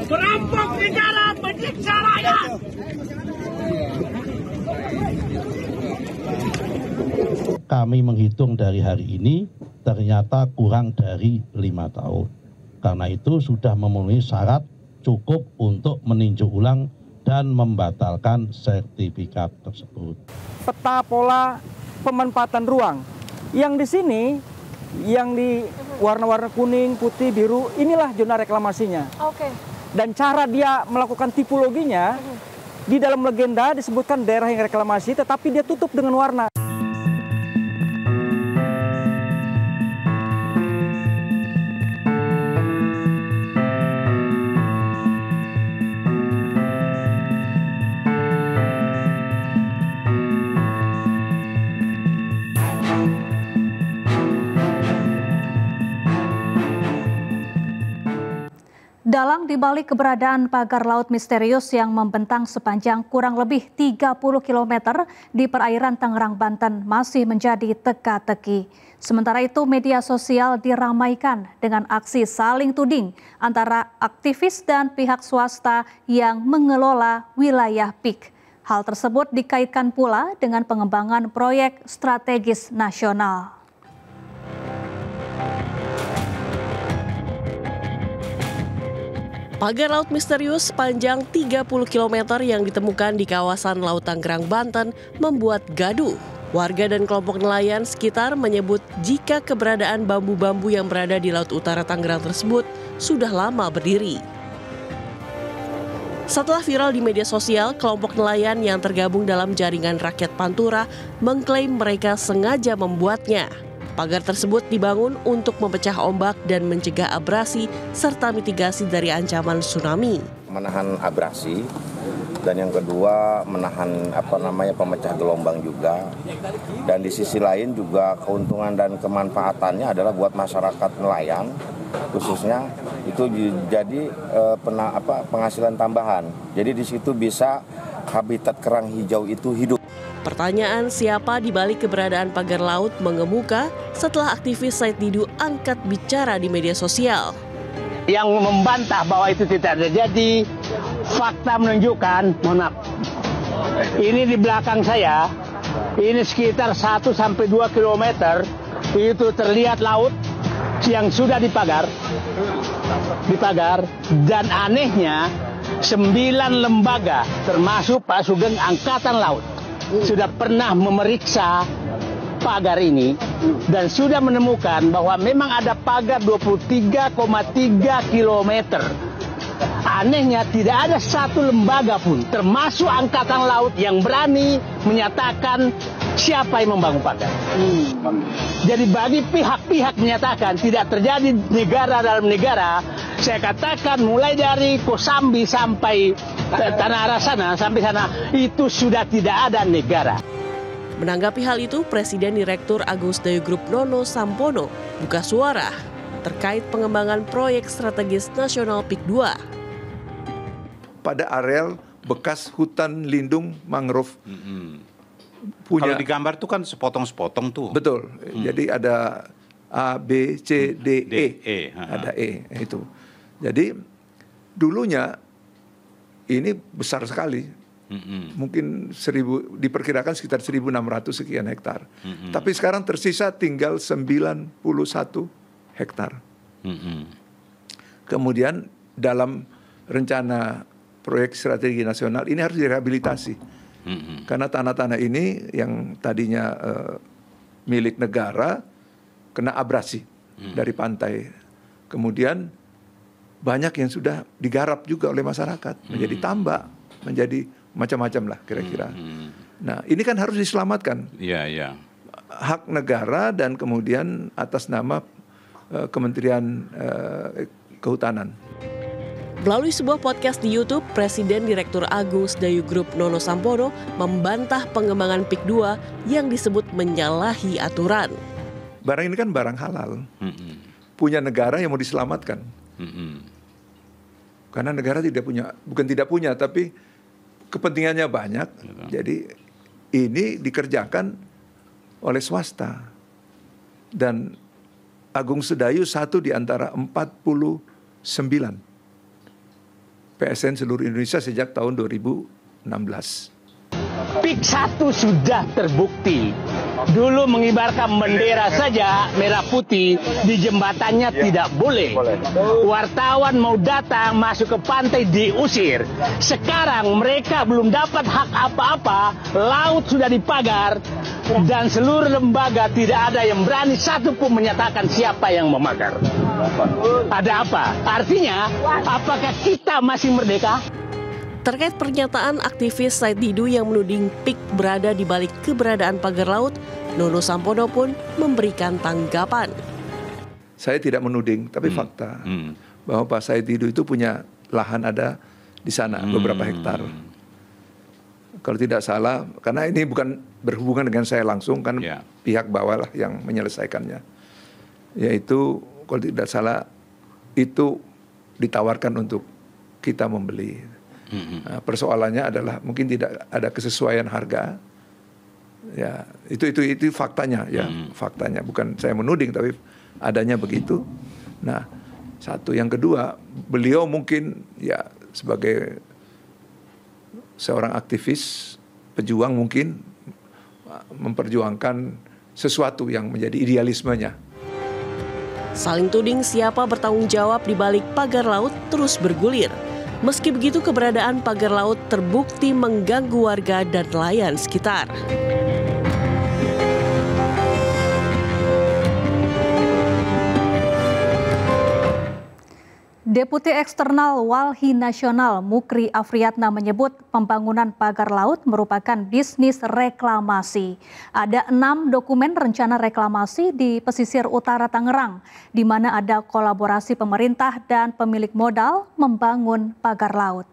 Perampok negara menyiksa rakyat. Kami menghitung dari hari ini ternyata kurang dari 5 tahun. Karena itu sudah memenuhi syarat cukup untuk meninjau ulang dan membatalkan sertifikat tersebut. Peta pola pemanfaatan ruang yang di sini, yang di warna-warna kuning, putih, biru, inilah zona reklamasinya. Oke. Dan cara dia melakukan tipologinya, di dalam legenda disebutkan daerah yang reklamasi, tetapi dia tutup dengan warna. Dalang dibalik keberadaan pagar laut misterius yang membentang sepanjang kurang lebih 30 km di perairan Tangerang, Banten masih menjadi teka-teki. Sementara itu media sosial diramaikan dengan aksi saling tuding antara aktivis dan pihak swasta yang mengelola wilayah PIK. Hal tersebut dikaitkan pula dengan pengembangan proyek strategis nasional. Pagar laut misterius sepanjang 30 km yang ditemukan di kawasan Laut Tangerang, Banten membuat gaduh. Warga dan kelompok nelayan sekitar menyebut jika keberadaan bambu-bambu yang berada di Laut Utara Tangerang tersebut sudah lama berdiri. Setelah viral di media sosial, kelompok nelayan yang tergabung dalam jaringan rakyat Pantura mengklaim mereka sengaja membuatnya. Pagar tersebut dibangun untuk memecah ombak dan mencegah abrasi serta mitigasi dari ancaman tsunami. Menahan abrasi dan yang kedua menahan pemecah gelombang juga. Dan di sisi lain juga keuntungan dan kemanfaatannya adalah buat masyarakat nelayan khususnya itu jadi penghasilan tambahan. Jadi di situ bisa habitat kerang hijau itu hidup. Pertanyaan siapa di balik keberadaan pagar laut mengemuka setelah aktivis Said Didu angkat bicara di media sosial. Yang membantah bahwa itu tidak terjadi, fakta menunjukkan, mohon maaf, ini di belakang saya, ini sekitar 1-2 km, itu terlihat laut yang sudah dipagar, dan anehnya 9 lembaga termasuk Pak Sugeng Angkatan Laut sudah pernah memeriksa pagar ini dan sudah menemukan bahwa memang ada pagar 23,3 km. Anehnya tidak ada satu lembaga pun termasuk Angkatan Laut yang berani menyatakan siapa yang membangun pagar. Jadi bagi pihak-pihak menyatakan tidak terjadi negara dalam negara, saya katakan mulai dari Kosambi sampai Tanah Arah sana, sampai sana itu sudah tidak ada negara. Menanggapi hal itu, Presiden Direktur Agus Dayu Group Nono Sampono buka suara terkait pengembangan proyek strategis nasional PIK 2. Pada areal bekas hutan lindung mangrove. Kalau di gambar itu kan sepotong-sepotong tuh. Betul. Jadi ada A, B, C, D, E. Ada E itu. Jadi dulunya ini besar sekali. Mungkin diperkirakan sekitar 1.600 sekian hektar. Tapi sekarang tersisa tinggal 91 hektar. Kemudian dalam rencana proyek strategi nasional ini harus direhabilitasi. Karena tanah-tanah ini yang tadinya milik negara kena abrasi dari pantai. Kemudian banyak yang sudah digarap juga oleh masyarakat menjadi tambak, menjadi macam-macam lah kira-kira. Nah ini kan harus diselamatkan. Hak negara dan kemudian atas nama Kementerian Kehutanan. Melalui sebuah podcast di YouTube, Presiden Direktur Agus Dayu Group Nono Sampono membantah pengembangan PIK 2 yang disebut menyalahi aturan. Barang ini kan barang halal, punya negara yang mau diselamatkan. Karena negara bukan tidak punya, tapi kepentingannya banyak. Jadi ini dikerjakan oleh swasta. Dan Agung Sedayu satu di antara 40 PSN seluruh Indonesia sejak tahun 2016. PIK 1 sudah terbukti. Dulu mengibarkan bendera saja merah putih di jembatannya tidak boleh. Wartawan mau datang masuk ke pantai diusir. Sekarang mereka belum dapat hak apa-apa, laut sudah dipagar dan seluruh lembaga tidak ada yang berani satupun menyatakan siapa yang memagar. Ada apa? Artinya, apakah kita masih merdeka? Terkait pernyataan aktivis Said Didu yang menuding PIK berada di balik keberadaan pagar laut, Nono Sampono pun memberikan tanggapan. Saya tidak menuding, tapi fakta bahwa Pak Said Didu itu punya lahan ada di sana beberapa hektar. Kalau tidak salah, karena ini bukan berhubungan dengan saya langsung, kan pihak bawah lah yang menyelesaikannya. Yaitu kalau tidak salah itu ditawarkan untuk kita membeli. Nah, persoalannya adalah mungkin tidak ada kesesuaian harga. Ya, itu faktanya ya, faktanya, bukan saya menuding tapi adanya begitu. Nah, satu, yang kedua, beliau mungkin ya sebagai seorang aktivis, pejuang mungkin memperjuangkan sesuatu yang menjadi idealismenya. Saling tuding siapa bertanggung jawab di balik pagar laut terus bergulir. Meski begitu, keberadaan pagar laut terbukti mengganggu warga dan nelayan sekitar. Deputi Eksternal Walhi Nasional Mukri Afriyatna menyebut pembangunan pagar laut merupakan bisnis reklamasi. Ada 6 dokumen rencana reklamasi di pesisir utara Tangerang, di mana ada kolaborasi pemerintah dan pemilik modal membangun pagar laut.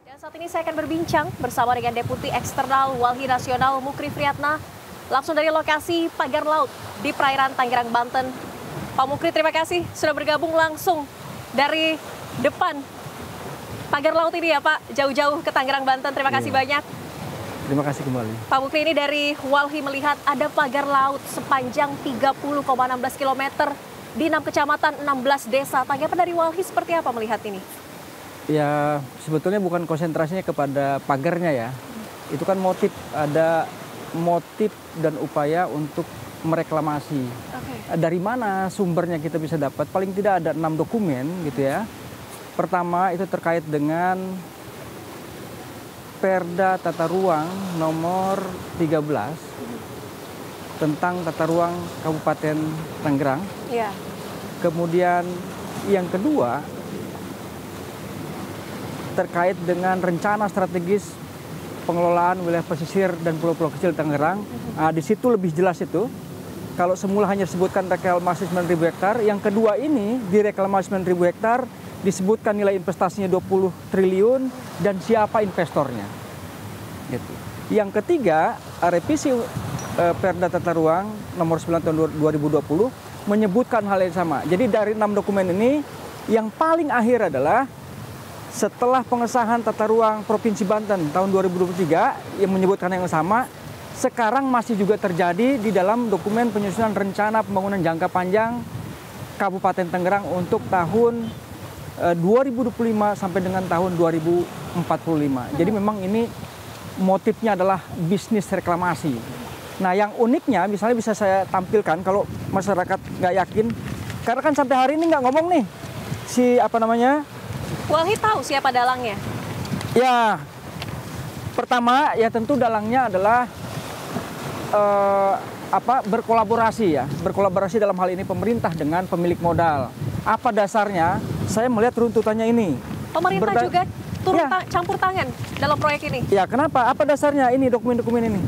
Dan saat ini saya akan berbincang bersama dengan Deputi Eksternal Walhi Nasional Mukri Afriyatna langsung dari lokasi pagar laut di perairan Tangerang, Banten. Pak Mukri, terima kasih sudah bergabung langsung dari depan pagar laut ini ya Pak, jauh-jauh ke Tangerang, Banten. Terima kasih banyak. Terima kasih kembali. Pak Mukri, ini dari Walhi melihat ada pagar laut sepanjang 30,16 km di 6 kecamatan, 16 desa. Tanggapan dari Walhi seperti apa melihat ini? Ya, sebetulnya bukan konsentrasinya kepada pagarnya ya. Itu kan motif, ada motif dan upaya untuk mereklamasi. Dari mana sumbernya kita bisa dapat? Paling tidak ada 6 dokumen gitu ya. Pertama itu terkait dengan Perda Tata Ruang nomor 13 tentang tata ruang Kabupaten Tangerang. Iya. Kemudian yang kedua terkait dengan rencana strategis pengelolaan wilayah pesisir dan pulau-pulau kecil Tangerang. Nah, di situ lebih jelas itu. Kalau semula hanya disebutkan reklamasi 9.000 hektar, yang kedua ini di reklamasi 9.000 hektar disebutkan nilai investasinya 20 triliun dan siapa investornya. Gitu. Yang ketiga, revisi Perda Tata Ruang nomor 9 tahun 2020 menyebutkan hal yang sama. Jadi dari 6 dokumen ini, yang paling akhir adalah setelah pengesahan Tata Ruang Provinsi Banten tahun 2023 yang menyebutkan yang sama, sekarang masih juga terjadi di dalam dokumen penyusunan rencana pembangunan jangka panjang Kabupaten Tangerang untuk tahun 2025 sampai dengan tahun 2045. Jadi memang ini motifnya adalah bisnis reklamasi. Nah, yang uniknya misalnya bisa saya tampilkan kalau masyarakat nggak yakin, karena kan sampai hari ini nggak ngomong nih si apa namanya. Walhi tahu siapa dalangnya? Ya, pertama ya tentu dalangnya adalah berkolaborasi ya, berkolaborasi dalam hal ini pemerintah dengan pemilik modal. Apa dasarnya? Saya melihat runtutannya ini. Pemerintah juga turut campur tangan dalam proyek ini. Ya, kenapa? Apa dasarnya ini dokumen-dokumen ini?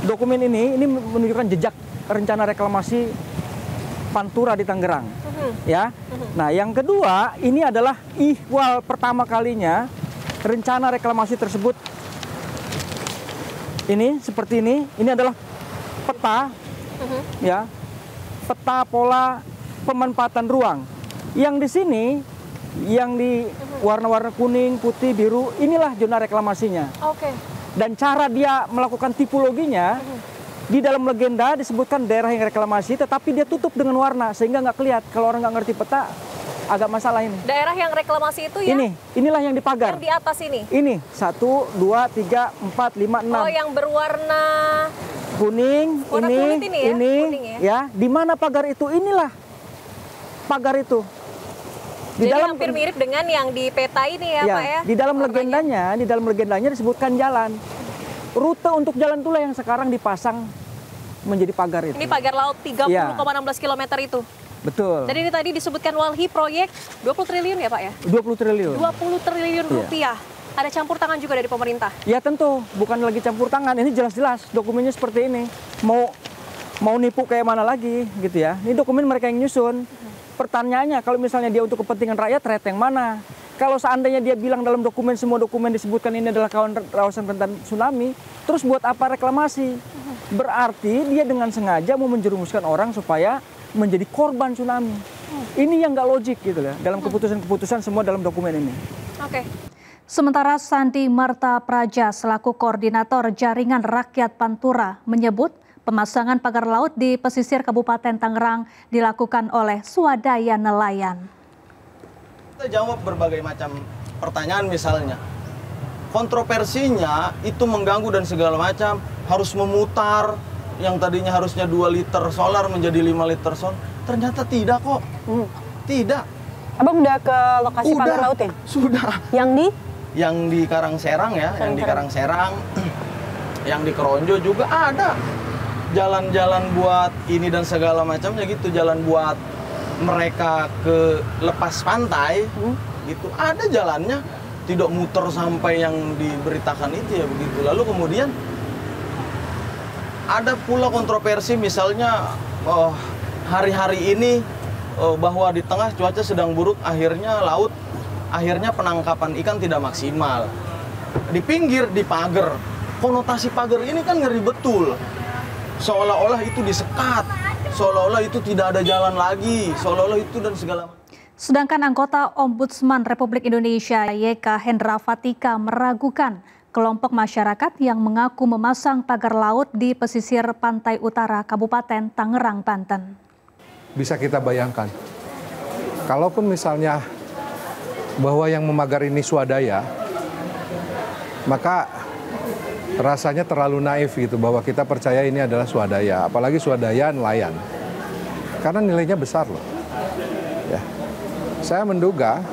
Dokumen ini menunjukkan jejak rencana reklamasi Pantura di Tangerang. Ya. Nah, yang kedua, ini adalah ihwal pertama kalinya rencana reklamasi tersebut. Ini seperti ini adalah peta, ya, peta pola pemanfaatan ruang. Yang di sini, yang di warna-warna kuning, putih, biru, inilah zona reklamasinya. Dan cara dia melakukan tipologinya, di dalam legenda disebutkan daerah yang reklamasi, tetapi dia tutup dengan warna sehingga nggak kelihatan. Kalau orang nggak ngerti peta, agak masalah ini. Daerah yang reklamasi itu ya? Inilah yang dipagar. Yang di atas ini? Ini, 1, 2, 3, 4, 5, 6. Oh, yang berwarna kuning, warna kulit ini ya? Kuning ya. Di mana pagar itu? Inilah pagar itu. Jadi hampir mirip dengan yang di peta ini ya, Pak ya? Di dalam legendanya disebutkan jalan. Rute untuk jalan itulah yang sekarang dipasang menjadi pagar itu. Ini pagar laut 30,16 km itu. Betul. Dan ini tadi disebutkan Walhi proyek 20 triliun ya Pak ya? 20 triliun. 20 triliun rupiah. Ada campur tangan juga dari pemerintah? Ya tentu, bukan lagi campur tangan. Ini jelas-jelas dokumennya seperti ini. Mau nipu kayak mana lagi gitu ya. Ini dokumen mereka yang nyusun. Pertanyaannya kalau misalnya dia untuk kepentingan rakyat, rakyat yang mana? Kalau seandainya dia bilang dalam dokumen, semua dokumen disebutkan ini adalah kawasan rentan tsunami, terus buat apa reklamasi? Berarti dia dengan sengaja mau menjerumuskan orang supaya menjadi korban tsunami. Ini yang nggak logik gitu ya, dalam keputusan-keputusan semua dalam dokumen ini. Oke. Sementara Sandi Marta Praja selaku koordinator Jaringan Rakyat Pantura menyebut pemasangan pagar laut di pesisir Kabupaten Tangerang dilakukan oleh swadaya nelayan. Kita jawab berbagai macam pertanyaan misalnya. Kontroversinya itu mengganggu dan segala macam, harus memutar yang tadinya harusnya 2 liter solar menjadi 5 liter solar. Ternyata tidak kok. Tidak. Abang udah ke lokasi pagar laut ya? Sudah. Yang di Karangserang ya, yang di Karangserang, yang di Keronjo juga ada. Jalan-jalan buat ini dan segala macamnya gitu, jalan buat mereka ke lepas pantai, gitu. Ada jalannya, tidak muter sampai yang diberitakan itu ya begitu. Lalu kemudian ada pula kontroversi misalnya hari-hari ini bahwa di tengah cuaca sedang buruk, akhirnya penangkapan ikan tidak maksimal. Di pinggir, di pagar. Konotasi pagar ini kan ngeri betul. Seolah-olah itu disekat, seolah-olah itu tidak ada jalan lagi, seolah-olah itu dan segala macam. Sedangkan anggota Ombudsman Republik Indonesia YK Hendra Fatika meragukan kelompok masyarakat yang mengaku memasang pagar laut di pesisir pantai utara Kabupaten Tangerang, Banten. Bisa kita bayangkan, kalaupun misalnya bahwa yang memagar ini swadaya, maka rasanya terlalu naif gitu bahwa kita percaya ini adalah swadaya, apalagi swadaya nelayan. Karena nilainya besar loh. Ya. Saya menduga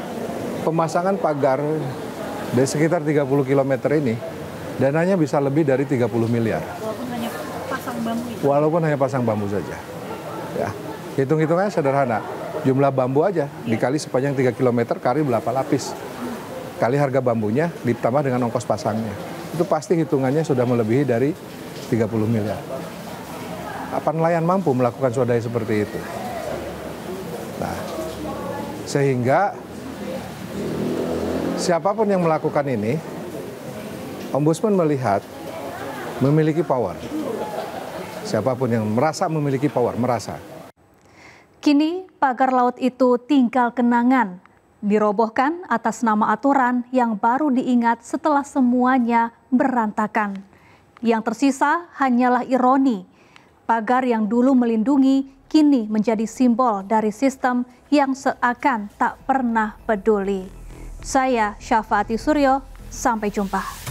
pemasangan pagar di sekitar 30 km ini dananya bisa lebih dari 30 miliar. Walaupun hanya pasang bambu. Walaupun hanya pasang bambu saja. Ya. Hitung-hitungannya sederhana. Jumlah bambu aja dikali sepanjang 3 km kali berapa lapis. Kali harga bambunya ditambah dengan ongkos pasangnya. Itu pasti hitungannya sudah melebihi dari 30 miliar. Apa nelayan mampu melakukan swadaya seperti itu? Nah, sehingga siapapun yang melakukan ini, Ombudsman melihat memiliki power. Siapapun yang merasa memiliki power, merasa. Kini pagar laut itu tinggal kenangan. Dirobohkan atas nama aturan yang baru diingat setelah semuanya berantakan. Yang tersisa hanyalah ironi. Pagar yang dulu melindungi kini menjadi simbol dari sistem yang seakan tak pernah peduli. Saya Syafaati Suryo, sampai jumpa.